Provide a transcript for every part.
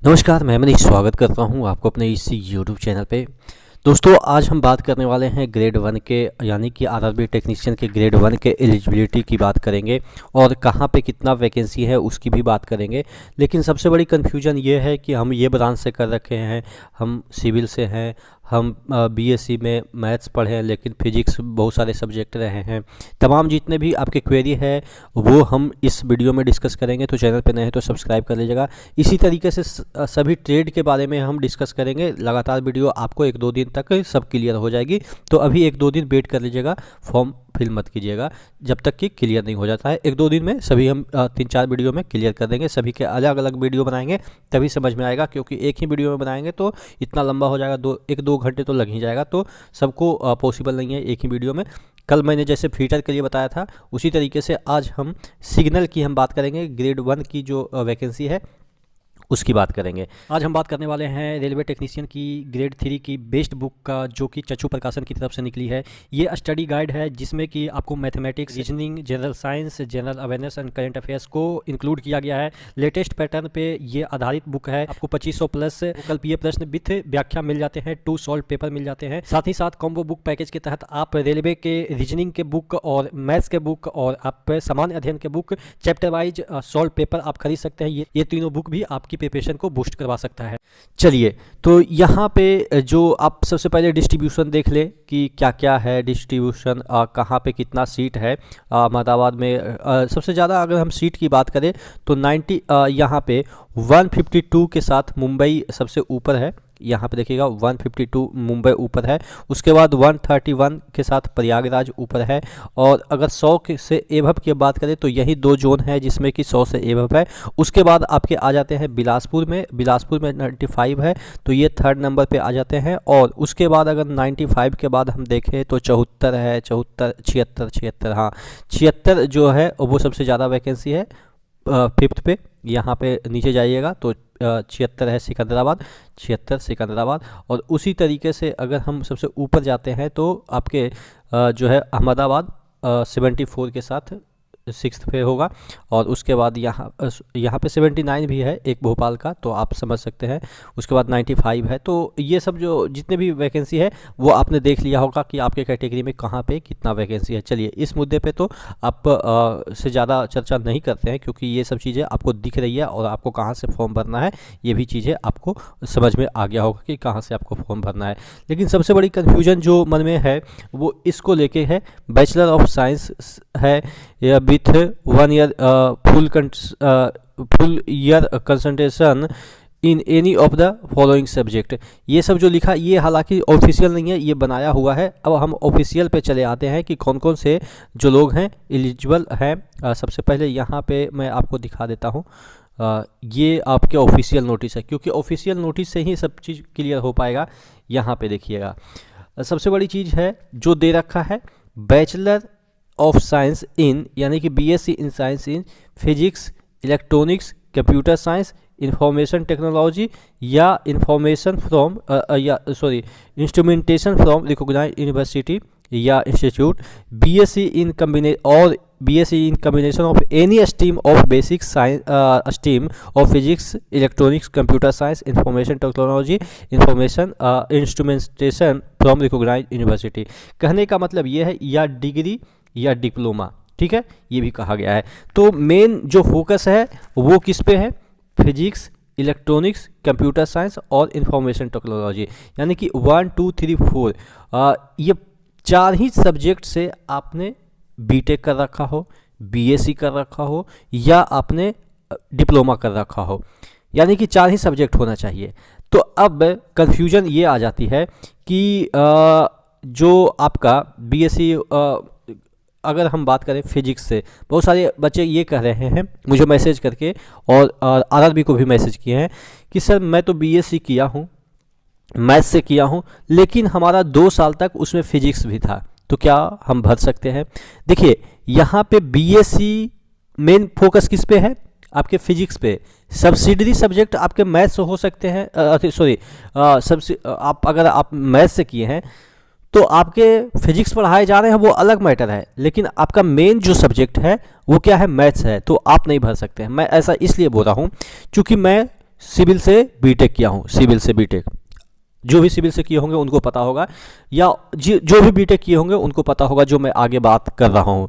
नमस्कार, मैं मनीष स्वागत करता हूं आपको अपने इसी यूट्यूब चैनल पे। दोस्तों, आज हम बात करने वाले हैं ग्रेड 1 के यानी कि आरआरबी टेक्नीशियन के ग्रेड 1 के एलिजिबिलिटी की बात करेंगे और कहां पे कितना वैकेंसी है उसकी भी बात करेंगे। लेकिन सबसे बड़ी कन्फ्यूजन ये है कि हम ये ब्रांच से कर रखे हैं, हम सिविल से हैं, हम बीएससी में मैथ्स पढ़े हैं लेकिन फिजिक्स बहुत सारे सब्जेक्ट रहे हैं। तमाम जितने भी आपके क्वेरी है वो हम इस वीडियो में डिस्कस करेंगे, तो चैनल पे नए हैं तो सब्सक्राइब कर लीजिएगा। इसी तरीके से सभी ट्रेड के बारे में हम डिस्कस करेंगे। लगातार वीडियो आपको 1-2 दिन तक सब क्लियर हो जाएगी, तो अभी 1-2 दिन वेट कर लीजिएगा, फॉर्म फिल मत कीजिएगा जब तक कि क्लियर नहीं हो जाता है। 1-2 दिन में सभी हम 3-4 वीडियो में क्लियर कर देंगे। सभी के अलग अलग वीडियो बनाएंगे तभी समझ में आएगा, क्योंकि एक ही वीडियो में बनाएंगे तो इतना लंबा हो जाएगा, 1-2 घंटे तो लग ही जाएगा, तो सबको पॉसिबल नहीं है एक ही वीडियो में। कल मैंने जैसे फिल्टर के लिए बताया था उसी तरीके से आज हम सिग्नल की हम बात करेंगे। ग्रेड 1 की जो वैकेंसी है उसकी बात करेंगे। आज हम बात करने वाले हैं रेलवे टेक्नीशियन की ग्रेड 3 की बेस्ट बुक का, जो कि चच्चू प्रकाशन की तरफ से निकली है। ये स्टडी गाइड है जिसमें कि आपको mathematics, reasoning, general science, general awareness and current affairs को इंक्लूड किया गया है। लेटेस्ट पैटर्न पे ये आधारित बुक है। आपको 2500 प्लस कल्पीय प्रश्न विथ व्याख्या मिल जाते हैं, 2 सॉल्व पेपर मिल जाते हैं। साथ ही साथ कॉम्बो बुक पैकेज के तहत आप रेलवे के रीजनिंग के बुक और मैथ्स के बुक और आप सामान्य अध्ययन के book chapter wise solve paper आप खरीद सकते हैं। ये तीनों बुक भी आपकी प्रिपरेशन को बूस्ट करवा सकता है। चलिए, तो यहाँ पे जो आप सबसे पहले डिस्ट्रीब्यूशन देख ले कि क्या क्या है डिस्ट्रीब्यूशन, कहाँ पे कितना सीट है। अहमदाबाद में सबसे ज़्यादा अगर हम सीट की बात करें तो 90 यहाँ पे 152 के साथ मुंबई सबसे ऊपर है। यहाँ पे देखिएगा 152 मुंबई ऊपर है। उसके बाद 131 के साथ प्रयागराज ऊपर है। और अगर 100 से एभव की बात करें तो यही 2 जोन है जिसमें कि 100 से एभव है। उसके बाद आपके आ जाते हैं बिलासपुर में 95 है, तो ये 3rd नंबर पे आ जाते हैं। और उसके बाद अगर 95 के बाद हम देखें तो 74 है, 76, हाँ 76 जो है वो सबसे ज़्यादा वैकेंसी है 5th पे। यहाँ पे नीचे जाइएगा तो 76 है सिकंदराबाद, 76 सिकंदराबाद। और उसी तरीके से अगर हम सबसे ऊपर जाते हैं तो आपके जो है अहमदाबाद 74 के साथ 6th पे होगा। और उसके बाद यहाँ पे 79 भी है एक भोपाल का, तो आप समझ सकते हैं। उसके बाद 95 है। तो ये सब जो जितने भी वैकेंसी है वो आपने देख लिया होगा कि आपके कैटेगरी में कहाँ पे कितना वैकेंसी है। चलिए, इस मुद्दे पे तो आप से ज़्यादा चर्चा नहीं करते हैं, क्योंकि ये सब चीज़ें आपको दिख रही है और आपको कहाँ से फॉर्म भरना है ये भी चीज़ें आपको समझ में आ गया होगा कि कहाँ से आपको फॉर्म भरना है। लेकिन सबसे बड़ी कन्फ्यूजन जो मन में है वो इसको लेके है। बैचलर ऑफ साइंस है या with 1 year full year concentration in any of the following subject. ये सब जो लिखा ये हालांकि ऑफिशियल नहीं है, ये बनाया हुआ है। अब हम ऑफिशियल पे चले आते हैं कि कौन कौन से जो लोग हैं एलिजिबल हैं। सबसे पहले यहाँ पे मैं आपको दिखा देता हूँ। ये आपके ऑफिशियल नोटिस है, क्योंकि ऑफिशियल नोटिस से ही सब चीज़ क्लियर हो पाएगा। यहाँ पे देखिएगा सबसे बड़ी चीज़ है जो दे रखा है, बैचलर ऑफ साइंस इन यानी कि BSc in science in physics, electronics, computer science, information technology या information from instrumentation from recognised university या institute, BSc in combination of any stream of basic science stream of physics, electronics, computer science, information technology, information instrumentation from recognised university. कहने का मतलब ये है या degree या diploma, ठीक है, ये भी कहा गया है। तो मेन जो फोकस है वो किस पे है, फिजिक्स, इलेक्ट्रॉनिक्स, कंप्यूटर साइंस और इंफॉर्मेशन टेक्नोलॉजी, यानी कि 1, 2, 3, 4 ये 4 ही सब्जेक्ट से आपने बीटेक कर रखा हो, बीएससी कर रखा हो या आपने डिप्लोमा कर रखा हो, यानी कि 4 ही सब्जेक्ट होना चाहिए। तो अब कन्फ्यूजन ये आ जाती है कि जो आपका बीएससी अगर हम बात करें फिजिक्स से, बहुत सारे बच्चे ये कह रहे हैं मुझे मैसेज करके और आरआरबी को भी मैसेज किए हैं कि सर मैं तो बीएससी किया हूँ, मैथ्स से किया हूँ, लेकिन हमारा 2 साल तक उसमें फिजिक्स भी था, तो क्या हम भर सकते हैं। देखिए, यहाँ पे बीएससी मेन फोकस किस पे है, आपके फिजिक्स पे। सब्सिडरी सब्जेक्ट आपके मैथ्स हो सकते हैं, अगर आप मैथ्स से किए हैं तो आपके फिजिक्स पढ़ाए जा रहे हैं वो अलग मैटर है, लेकिन आपका मेन जो सब्जेक्ट है वो क्या है, मैथ्स है, तो आप नहीं भर सकते हैं। मैं ऐसा इसलिए बोल रहा हूँ क्योंकि मैं सिविल से बीटेक किया हूँ, सिविल से बीटेक, जो भी सिविल से किए होंगे उनको पता होगा, या जो भी बीटेक किए होंगे उनको पता होगा जो मैं आगे बात कर रहा हूँ।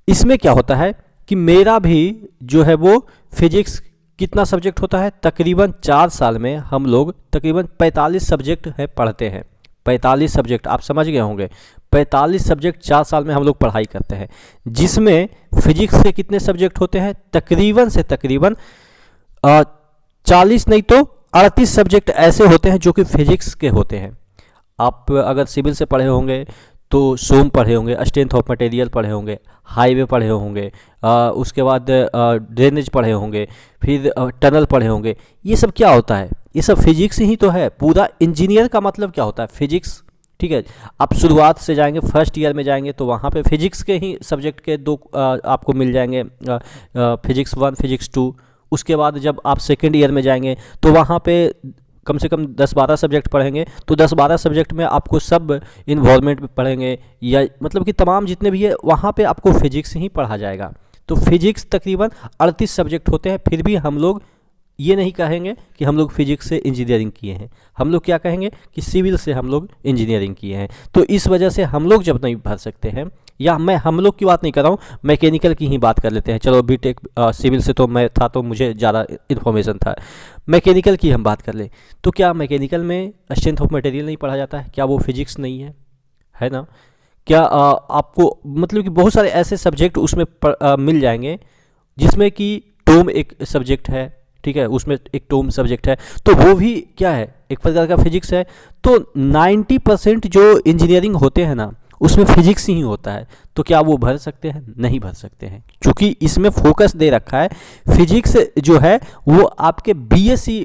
इसमें क्या होता है कि मेरा भी जो है वो फिजिक्स कितना सब्जेक्ट होता है, तकरीबन 4 साल में हम लोग तकरीबन 45 सब्जेक्ट है पढ़ते हैं। 45 सब्जेक्ट आप समझ गए होंगे, 45 सब्जेक्ट 4 साल में हम लोग पढ़ाई करते हैं, जिसमें फिजिक्स के कितने सब्जेक्ट होते हैं, तकरीबन से तकरीबन 40 नहीं तो 38 सब्जेक्ट ऐसे होते हैं जो कि फिजिक्स के होते हैं। आप अगर सिविल से पढ़े होंगे तो सोम पढ़े होंगे, स्ट्रेंथ ऑफ मटेरियल पढ़े होंगे, हाईवे पढ़े होंगे, उसके बाद ड्रेनेज पढ़े होंगे, फिर टनल पढ़े होंगे। ये सब क्या होता है, ये सब फिजिक्स ही तो है। पूरा इंजीनियर का मतलब क्या होता है, फिजिक्स। ठीक है, आप शुरुआत से जाएंगे, फर्स्ट ईयर में जाएंगे तो वहाँ पे फिजिक्स के ही सब्जेक्ट के 2 आपको मिल जाएंगे, फिजिक्स 1, फिजिक्स 2। उसके बाद जब आप सेकेंड ईयर में जाएंगे तो वहाँ पे कम से कम 10-12 सब्जेक्ट पढ़ेंगे, तो 10-12 सब्जेक्ट में आपको सब इन्वायरमेंट पढ़ेंगे, या मतलब कि तमाम जितने भी है वहाँ पे आपको फिजिक्स ही पढ़ा जाएगा। तो फिजिक्स तकरीबन 38 सब्जेक्ट होते हैं। फिर भी हम लोग ये नहीं कहेंगे कि हम लोग फिजिक्स से इंजीनियरिंग किए हैं, हम लोग क्या कहेंगे कि सिविल से हम लोग इंजीनियरिंग किए हैं। तो इस वजह से हम लोग जब नहीं भर सकते हैं, या मैं हम लोग की बात नहीं कर रहा हूँ, मैकेनिकल की ही बात कर लेते हैं। चलो बीटेक सिविल से तो मैं था, तो मुझे ज़्यादा इन्फॉर्मेशन था। मैकेनिकल की हम बात कर लें तो क्या मैकेनिकल में स्ट्रेंथ ऑफ मटेरियल नहीं पढ़ा जाता है? क्या वो फिजिक्स नहीं है ना? क्या आपको मतलब कि बहुत सारे ऐसे सब्जेक्ट उसमें मिल जाएंगे जिसमें कि टोम एक सब्जेक्ट है, ठीक है, उसमें एक टोम सब्जेक्ट है, तो वो भी क्या है, एक प्रकार का फिजिक्स है। तो 90% जो इंजीनियरिंग होते हैं ना, उसमें फिजिक्स ही होता है। तो क्या वो भर सकते हैं? नहीं भर सकते हैं, क्योंकि इसमें फोकस दे रखा है फिजिक्स जो है वो आपके बीएससी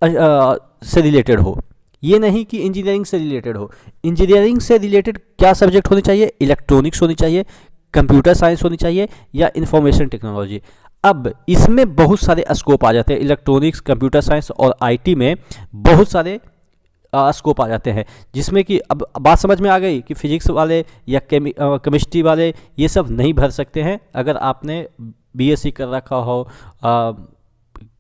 से रिलेटेड हो, ये नहीं कि इंजीनियरिंग से रिलेटेड हो। इंजीनियरिंग से रिलेटेड क्या सब्जेक्ट होने चाहिए? इलेक्ट्रॉनिक्स होनी चाहिए, कंप्यूटर साइंस होनी चाहिए, या इंफॉर्मेशन टेक्नोलॉजी। अब इसमें बहुत सारे स्कोप आ जाते हैं, इलेक्ट्रॉनिक्स, कंप्यूटर साइंस और आईटी में बहुत सारे स्कोप आ जाते हैं, जिसमें कि अब बात समझ में आ गई कि फिजिक्स वाले या केमिस्ट्री वाले ये सब नहीं भर सकते हैं। अगर आपने बीएससी कर रखा हो,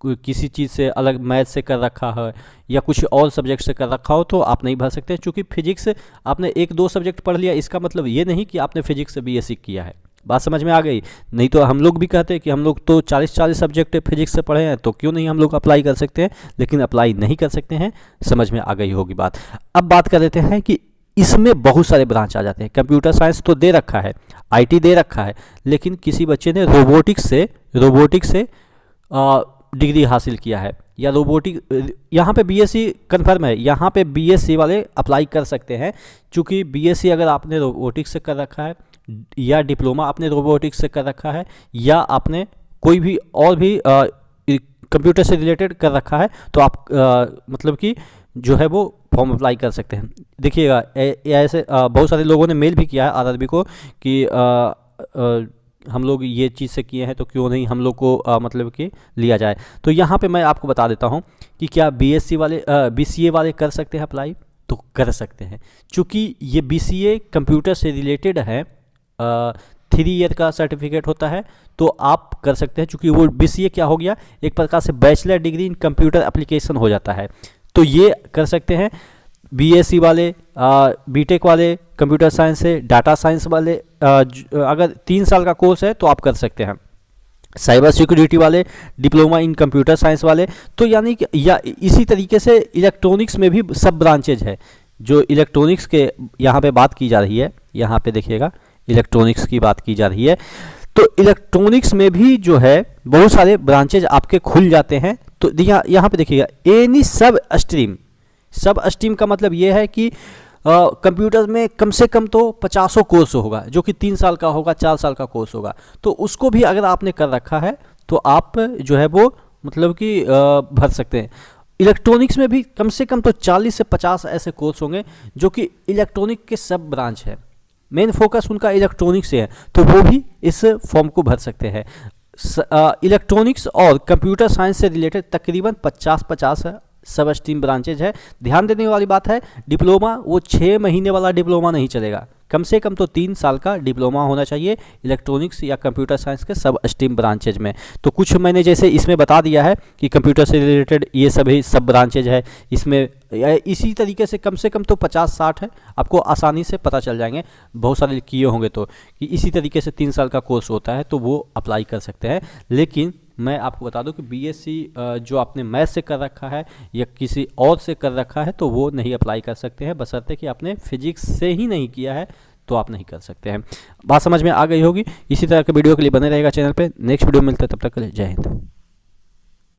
किसी चीज़ से अलग मैथ से कर रखा है, या कुछ और सब्जेक्ट से कर रखा हो, तो आप नहीं भर सकते। क्योंकि फिजिक्स आपने 1-2 सब्जेक्ट पढ़ लिया, इसका मतलब ये नहीं कि आपने फिजिक्स से बीएससी किया है। बात समझ में आ गई? नहीं तो हम लोग भी कहते हैं कि हम लोग तो 40 सब्जेक्ट फिजिक्स से पढ़े हैं, तो क्यों नहीं हम लोग अप्लाई कर सकते हैं, लेकिन अप्लाई नहीं कर सकते हैं। समझ में आ गई होगी बात। अब बात कर लेते हैं कि इसमें बहुत सारे ब्रांच आ जाते हैं। कंप्यूटर साइंस तो दे रखा है, आईटी दे रखा है, लेकिन किसी बच्चे ने रोबोटिक्स से डिग्री हासिल किया है, या रोबोटिक, यहाँ पे बीएससी कन्फर्म है, यहाँ पे बीएससी वाले अप्लाई कर सकते हैं। क्योंकि बीएससी अगर आपने रोबोटिक्स से कर रखा है, या डिप्लोमा आपने रोबोटिक्स से कर रखा है, या आपने कोई भी और भी कंप्यूटर से रिलेटेड कर रखा है, तो आप मतलब कि जो है वो फॉर्म अप्लाई कर सकते हैं। देखिएगा ऐसे बहुत सारे लोगों ने मेल भी किया है आरआरबी को कि हम लोग ये चीज़ से किए हैं, तो क्यों नहीं हम लोग को मतलब कि लिया जाए। तो यहाँ पे मैं आपको बता देता हूँ कि क्या बीएससी वाले बीसीए वाले कर सकते हैं अप्लाई? तो कर सकते हैं, क्योंकि ये बीसीए कंप्यूटर से रिलेटेड है, 3 ईयर का सर्टिफिकेट होता है, तो आप कर सकते हैं। क्योंकि वो बीसीए क्या हो गया, एक प्रकार से bachelor degree in computer application हो जाता है, तो ये कर सकते हैं। बीएससी वाले, बीटेक वाले, कंप्यूटर साइंस से, डाटा साइंस वाले, अगर 3 साल का कोर्स है तो आप कर सकते हैं। साइबर सिक्योरिटी वाले, डिप्लोमा इन कंप्यूटर साइंस वाले, तो यानी कि या इसी तरीके से इलेक्ट्रॉनिक्स में भी सब ब्रांचेज है। जो इलेक्ट्रॉनिक्स के यहाँ पे बात की जा रही है, यहाँ पे देखिएगा इलेक्ट्रॉनिक्स की बात की जा रही है, तो इलेक्ट्रॉनिक्स में भी जो है बहुत सारे ब्रांचेज आपके खुल जाते हैं। तो यहाँ पे देखिएगा एनी सब स्ट्रीम का मतलब ये है कि कंप्यूटर में कम से कम तो 50 कोर्स होगा, जो कि 3 साल का होगा, 4 साल का कोर्स होगा। तो उसको भी अगर आपने कर रखा है तो आप जो है वो मतलब कि भर सकते हैं। इलेक्ट्रॉनिक्स में भी कम से कम तो 40 से 50 ऐसे कोर्स होंगे जो कि इलेक्ट्रॉनिक के सब ब्रांच है, मेन फोकस उनका इलेक्ट्रॉनिक से है, तो वो भी इस फॉर्म को भर सकते हैं। इलेक्ट्रॉनिक्स और कंप्यूटर साइंस से रिलेटेड तकरीबन 50 सब स्ट्रीम ब्रांचेज है। ध्यान देने वाली बात है, डिप्लोमा वो 6 महीने वाला डिप्लोमा नहीं चलेगा, कम से कम तो 3 साल का डिप्लोमा होना चाहिए इलेक्ट्रॉनिक्स या कंप्यूटर साइंस के सब स्ट्रीम ब्रांचेज में। तो कुछ मैंने जैसे इसमें बता दिया है कि कंप्यूटर से रिलेटेड ये सभी सब ब्रांचेज है, इसमें इसी तरीके से कम तो 50-60 है, आपको आसानी से पता चल जाएंगे, बहुत सारे किए होंगे तो, कि इसी तरीके से 3 साल का कोर्स होता है, तो वो अप्लाई कर सकते हैं। लेकिन मैं आपको बता दूं कि बीएससी जो आपने मैथ से कर रखा है या किसी और से कर रखा है तो वो नहीं अप्लाई कर सकते हैं, बशर्ते कि आपने फिजिक्स से ही नहीं किया है तो आप नहीं कर सकते हैं। बात समझ में आ गई होगी। इसी तरह के वीडियो के लिए बने रहेगा चैनल पे। नेक्स्ट वीडियो में मिलते हैं, तब तक के लिए जय हिंद।